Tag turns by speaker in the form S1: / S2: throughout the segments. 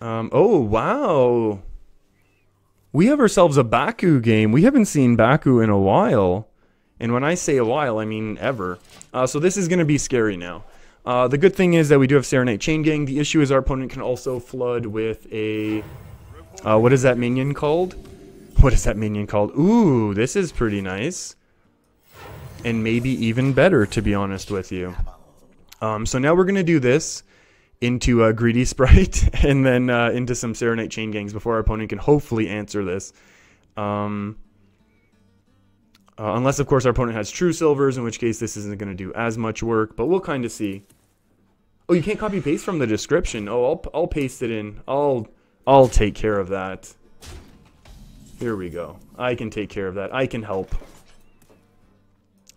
S1: Oh, wow. We have ourselves a Baku game. We haven't seen Baku in a while. And when I say a while, I mean ever. So this is going to be scary now. The good thing is that we do have Serenade Chain Gang. The issue is our opponent can also flood with a... what is that minion called? What is that minion called? Ooh, this is pretty nice. And maybe even better, to be honest with you. So now we're going to do this into a Greedy Sprite, and then into some Serenade Chain Gangs before our opponent can hopefully answer this. Unless, of course, our opponent has True Silvers, in which case this isn't going to do as much work, but we'll kind of see. Oh, you can't copy-paste from the description. Oh, I'll paste it in. I'll take care of that. Here we go. I can take care of that. I can help.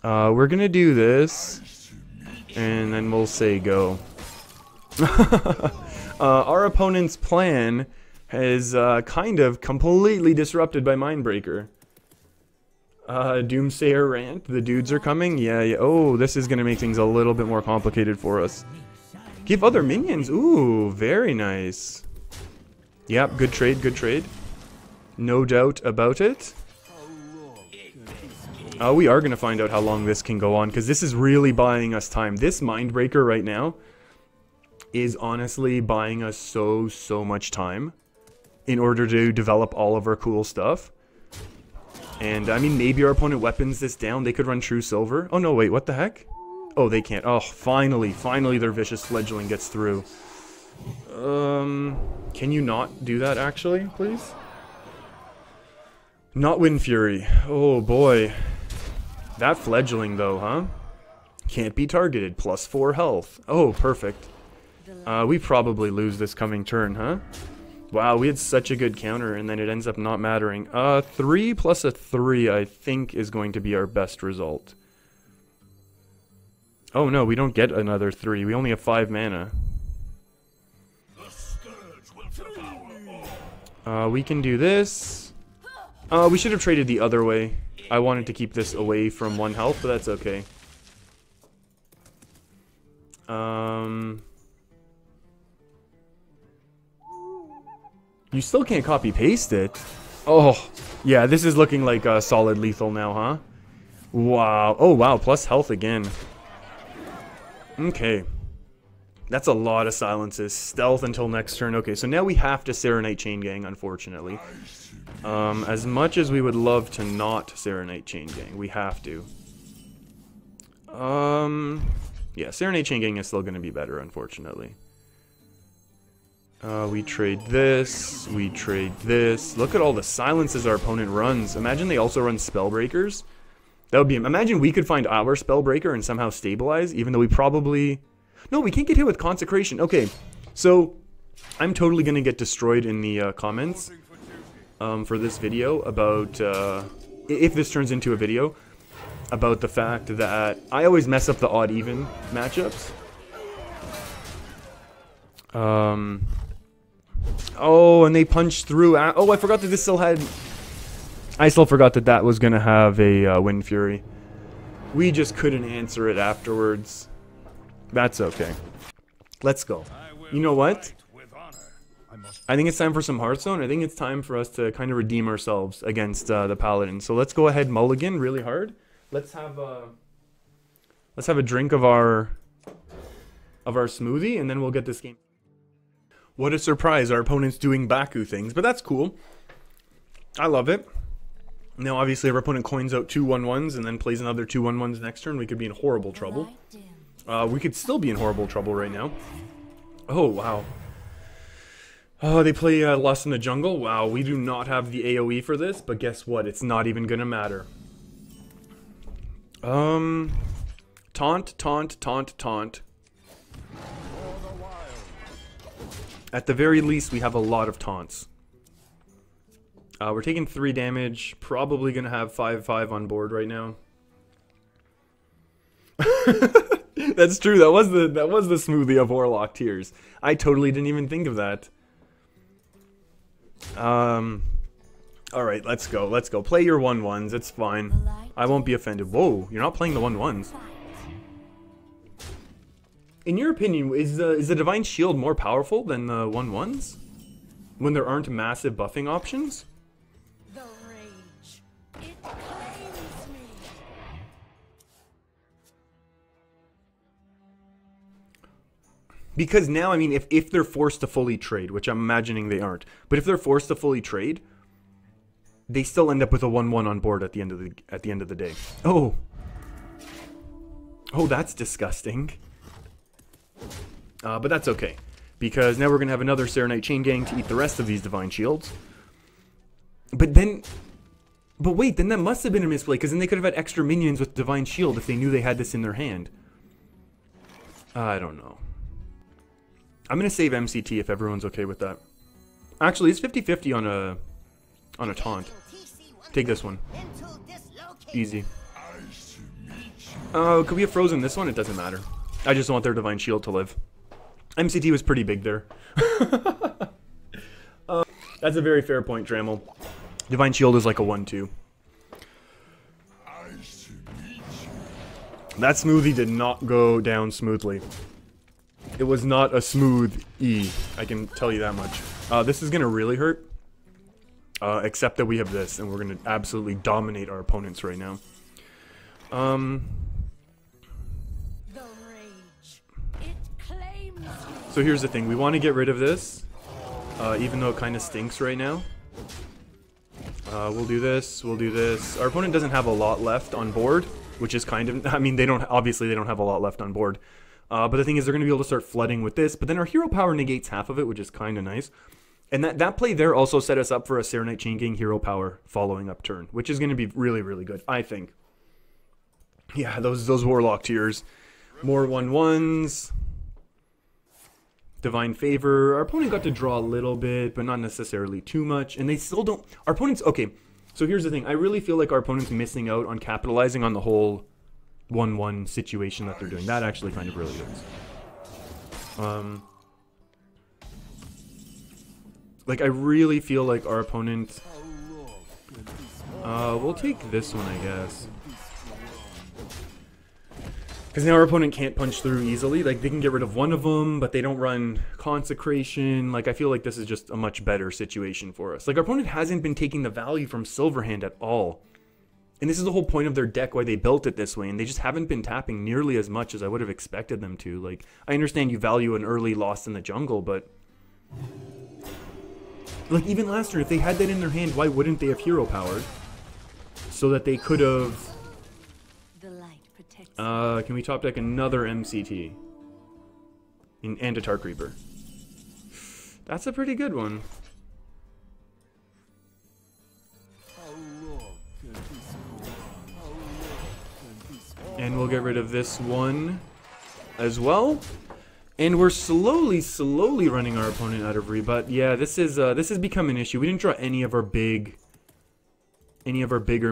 S1: We're going to do this, and then we'll say go. Our opponent's plan is kind of completely disrupted by Mindbreaker. Doomsayer Rant, the dudes are coming? Yeah. Oh, this is going to make things a little bit more complicated for us. Give other minions. Ooh, very nice. Yep, good trade, good trade. No doubt about it. We are going to find out how long this can go on, because this is really buying us time. This Mindbreaker right now is honestly buying us so much time in order to develop all of our cool stuff. And, I mean, maybe our opponent weapons this down. They could run True Silver. Oh, no, wait, what the heck? Oh, they can't. Oh, finally their Vicious Fledgling gets through. Can you not do that, actually, please? Not Wind Fury. Oh, boy. That Fledgling, though, huh? Can't be targeted. +4 health. Oh, perfect. We probably lose this coming turn, huh? Wow, we had such a good counter, and then it ends up not mattering. 3 plus a 3, I think, is going to be our best result. Oh, no, we don't get another 3. We only have 5 mana. We can do this. We should have traded the other way. I wanted to keep this away from 1 health, but that's okay. You still can't copy-paste it. Oh, yeah, this is looking like solid lethal now, huh? Wow. Oh, wow, plus health again. Okay. That's a lot of silences. Stealth until next turn. Okay, so now we have to Serenade Chain Gang, unfortunately. As much as we would love to not Serenade Chain Gang, we have to. Yeah, Serenade Chain Gang is still going to be better, unfortunately. We trade this. We trade this. Look at all the silences our opponent runs. Imagine they also run Spellbreakers. That would be... Imagine we could find our Spellbreaker and somehow stabilize, even though we probably... No, we can't get hit with Consecration. Okay, so I'm totally going to get destroyed in the comments for this video about... if this turns into a video, about the fact that I always mess up the odd-even matchups. Oh, and they punched through. Oh, I forgot that this still had... I still forgot that that was going to have a Wind Fury. We just couldn't answer it afterwards. That's okay. Let's go. You know what? I think it's time for some Hearthstone. I think it's time for us to kind of redeem ourselves against the Paladin. So let's go ahead mulligan really hard. Let's have a drink of our smoothie, and then we'll get this game. What a surprise, our opponent's doing Baku things, but that's cool. I love it. Now, obviously, if our opponent coins out 2 1/1s and then plays another 2 1/1s next turn, we could be in horrible trouble. We could still be in horrible trouble right now. Oh, wow. Oh, they play Lost in the Jungle. Wow, we do not have the AoE for this, but guess what? It's not even gonna matter. Taunt, taunt, taunt, taunt. At the very least, we have a lot of taunts. We're taking 3 damage. Probably gonna have 5/5 on board right now. That's true. That was the smoothie of Warlock Tears. I totally didn't even think of that. All right, let's go. Let's go. Play your 1/1s. It's fine. I won't be offended. Whoa, you're not playing the 1/1s. In your opinion, is the Divine Shield more powerful than the 1/1s? when there aren't massive buffing options.
S2: The rage, it claims me.
S1: Because now, I mean, if they're forced to fully trade, which I'm imagining they aren't, but if they're forced to fully trade, they still end up with a 1-1 on board at the end of the day. Oh. Oh, that's disgusting. But that's okay. Because now we're going to have another Serenite Chain Gang to eat the rest of these Divine Shields. But wait, then that must have been a misplay, because then they could have had extra minions with Divine Shield if they knew they had this in their hand. I don't know. I'm going to save MCT if everyone's okay with that. Actually, it's 50-50 on a taunt. Take this one. Easy. Could we have frozen this one? It doesn't matter. I just want their Divine Shield to live. MCT was pretty big there. That's a very fair point, Trammel. Divine Shield is like a 1-2. That smoothie did not go down smoothly. It was not a smooth E, I can tell you that much. This is going to really hurt. Except that we have this, and we're going to absolutely dominate our opponents right now. So here's the thing. We want to get rid of this, even though it kind of stinks right now. We'll do this. We'll do this. Our opponent doesn't have a lot left on board, which is kind of... I mean, obviously they don't have a lot left on board. But the thing is, they're going to be able to start flooding with this. But then our hero power negates half of it, which is kind of nice. And that play there also set us up for a Serenite Chain Gang hero power following up turn, which is going to be really, really good, I think. Yeah, those Warlock tiers. More 1-1s. Divine Favor. Our opponent got to draw a little bit, but not necessarily too much. And they still don't... Our opponent's... Okay, so here's the thing. I really feel like our opponent's missing out on capitalizing on the whole 1-1 situation that they're doing. That actually kind of really is. Like, I really feel like our opponent... we'll take this one, I guess. Because now our opponent can't punch through easily. Like, they can get rid of one of them, but they don't run Consecration. Like, I feel like this is just a much better situation for us. Like, our opponent hasn't been taking the value from Silverhand at all. And this is the whole point of their deck, why they built it this way. And they just haven't been tapping nearly as much as I would have expected them to. Like, I understand you value an early Lost in the Jungle, but... Like, even last turn, if they had that in their hand, why wouldn't they have hero powered? So that they could have...
S2: The light protects.
S1: Can we top deck another MCT? And a Tar Creeper. That's a pretty good one. And we'll get rid of this one as well. And we're slowly running our opponent out of rebut. Yeah, this has become an issue. We didn't draw any of our bigger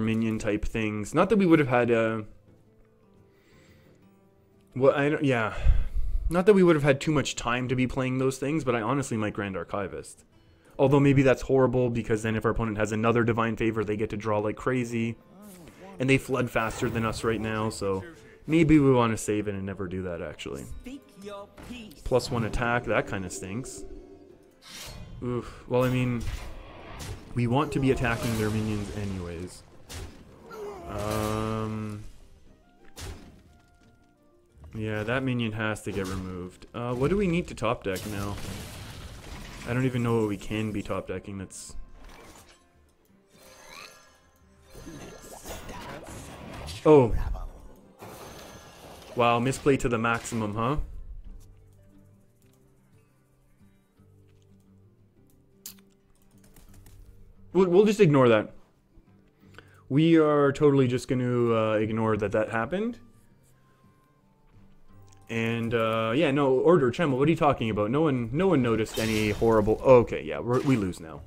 S1: minion type things. Not that we would have had not that we would have had too much time to be playing those things, but I honestly might Grand Archivist. Although maybe that's horrible, because then if our opponent has another Divine Favor, they get to draw like crazy. And they flood faster than us right now, so maybe we want to save it and never do that, actually. +1 attack, that kind of stinks. Oof. Well, I mean, we want to be attacking their minions anyways. Yeah, that minion has to get removed. What do we need to top deck now? I don't even know what we can be top decking. That's... Oh. Wow, misplay to the maximum, huh? We'll just ignore that. We are totally just going to ignore that happened. And yeah, no, Order Tremble, what are you talking about? No one noticed any horrible... Oh, okay, yeah, we lose now.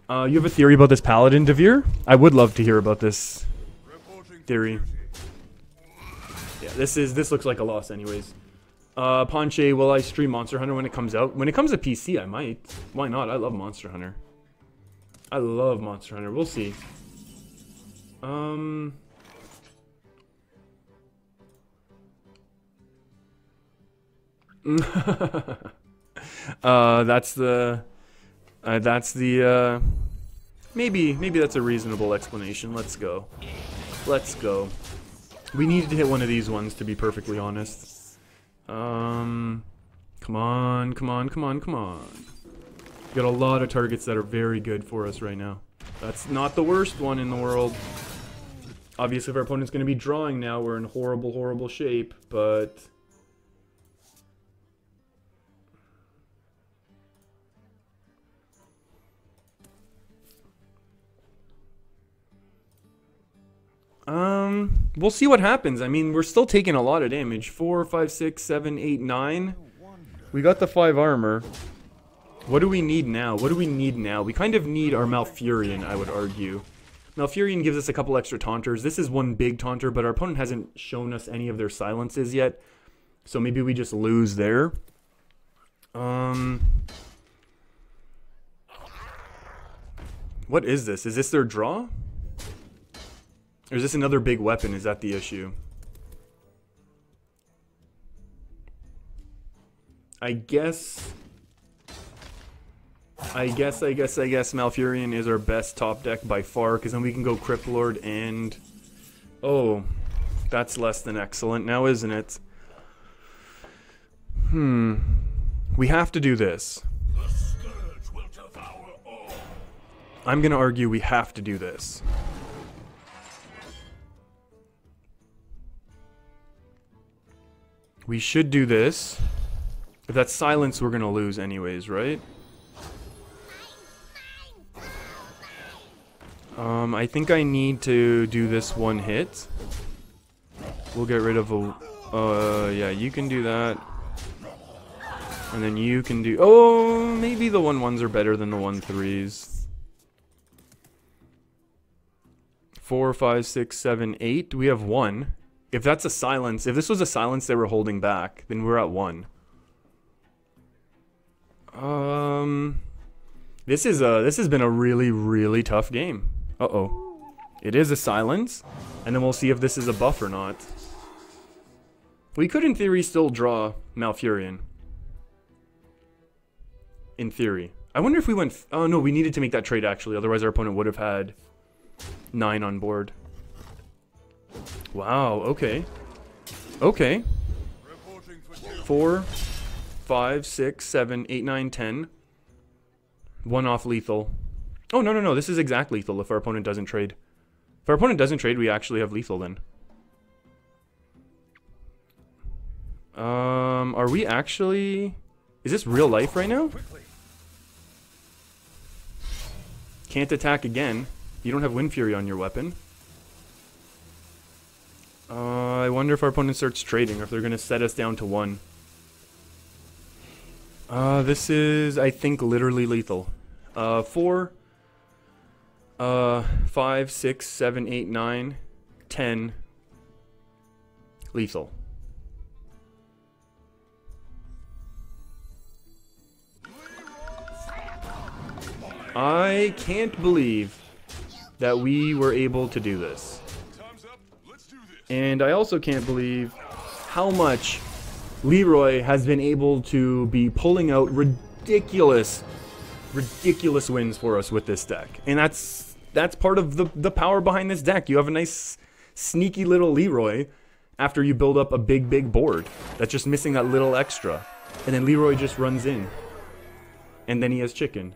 S1: You have a theory about this Paladin, Devere? I would love to hear about this theory. Yeah, this looks like a loss anyways. Ponche, will I stream Monster Hunter when it comes out? When it comes to PC, I might. Why not? I love Monster Hunter. I love Monster Hunter. We'll see. That's the... That's the, maybe that's a reasonable explanation. Let's go. Let's go. We needed to hit one of these ones, to be perfectly honest. Come on, come on, come on, come on. Got a lot of targets that are very good for us right now. That's not the worst one in the world. Obviously, if our opponent's going to be drawing now, we're in horrible, horrible shape, but... We'll see what happens. I mean, we're still taking a lot of damage. 4, 5, 6, 7, 8, 9. We got the 5 armor. What do we need now? What do we need now? We kind of need our Malfurion, I would argue. Malfurion gives us a couple extra taunters. This is one big taunter, but our opponent hasn't shown us any of their silences yet. So maybe we just lose there. What is this? Is this their draw? Or is this another big weapon? Is that the issue? I guess Malfurion is our best top deck by far, because then we can go Crypt Lord and... Oh, that's less than excellent now, isn't it? We have to do this. I'm gonna argue we have to do this. We should do this. If that's silence, we're gonna lose anyways, right? I think I need to do this one hit. We'll get rid of a... yeah, you can do that. And then you can do... Oh, maybe the 1-1s are better than the 1-3s. 4, 5, 6, 7, 8. We have 1. If that's a silence, if this was a silence they were holding back, then we're at 1. This has been a really, really tough game. Uh-oh. It is a silence, and then we'll see if this is a buff or not. We could, in theory, still draw Malfurion. In theory. I wonder if we went... Oh, no, we needed to make that trade, actually. Otherwise, our opponent would have had 9 on board. Wow, okay. Okay. 4, 5, 6, 7, 8, 9, 10. 1 off lethal. Oh, no, no, no. This is exact lethal if our opponent doesn't trade. If our opponent doesn't trade, we actually have lethal then. Are we actually... Is this real life right now? Can't attack again. You don't have Wind Fury on your weapon. I wonder if our opponent starts trading or if they're going to set us down to 1. This is, I think, literally lethal. 4, 5, 6, 7, 8, 9, 10. Lethal. I can't believe that we were able to do this. And I also can't believe how much Leroy has been able to be pulling out ridiculous wins for us with this deck. And that's part of the power behind this deck. You have a nice sneaky little Leroy after you build up a big board that's just missing that little extra. And then Leroy just runs in. And then he has chicken.